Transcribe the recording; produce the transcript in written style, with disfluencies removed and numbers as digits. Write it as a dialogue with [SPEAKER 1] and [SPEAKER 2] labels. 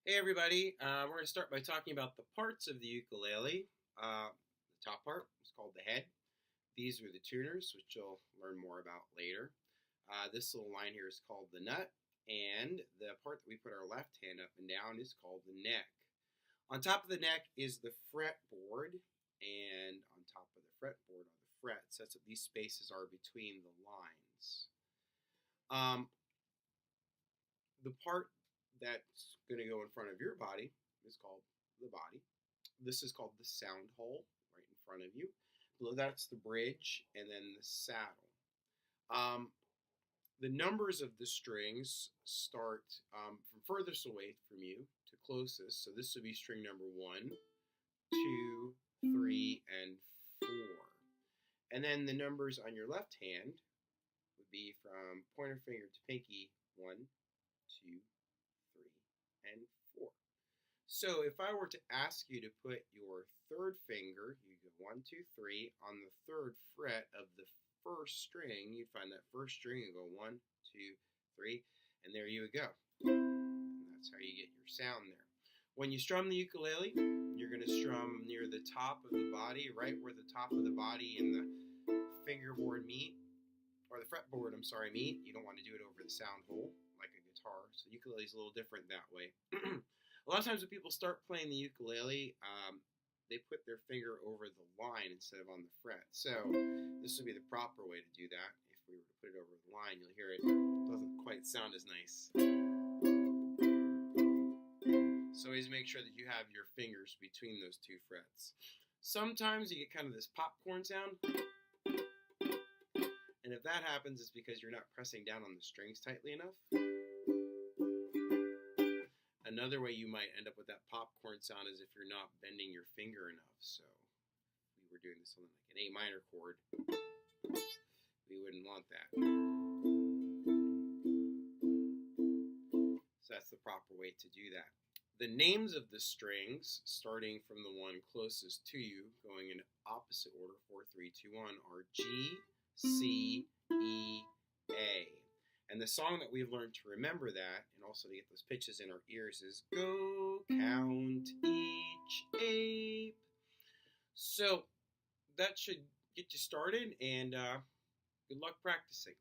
[SPEAKER 1] Hey everybody, we're going to start by talking about the parts of the ukulele. The top part is called the head. These are the tuners, which you'll learn more about later. This little line here is called the nut, and the part that we put our left hand up and down is called the neck. On top of the neck is the fretboard, and on top of the fretboard are the frets. That's what these spaces are between the lines. The part that's going to go in front of your body is called the body. This is called the sound hole right in front of you. Below that's the bridge, and then the saddle. The numbers of the strings start from furthest away from you to closest. So this would be string number 1, 2, 3, and 4. And then the numbers on your left hand would be from pointer finger to pinky, 1, 2, 3, and 4. So if I were to ask you to put your third finger, you go 1, 2, 3, on the third fret of the first string, you'd find that first string and go 1, 2, 3, and there you would go. And that's how you get your sound there. When you strum the ukulele, you're going to strum near the top of the body, right where the top of the body and the fingerboard meet, or the fretboard, meet. You don't want to do it over the sound hole like a guitar. So ukulele is a little different that way. A lot of times when people start playing the ukulele, they put their finger over the line instead of on the fret. So this would be the proper way to do that. If we were to put it over the line, you'll hear it doesn't quite sound as nice. So always make sure that you have your fingers between those two frets. Sometimes you get kind of this popcorn sound. And if that happens, it's because you're not pressing down on the strings tightly enough. Another way you might end up with that popcorn sound is if you're not bending your finger enough. So if we were doing this on like an A minor chord, we wouldn't want that. So that's the proper way to do that. The names of the strings, starting from the one closest to you, going in opposite order, 4, 3, 2, 1, are G, C, E, A. And the song that we've learned to remember that, and also to get those pitches in our ears, is Go Count Each Ape. So that should get you started, and good luck practicing.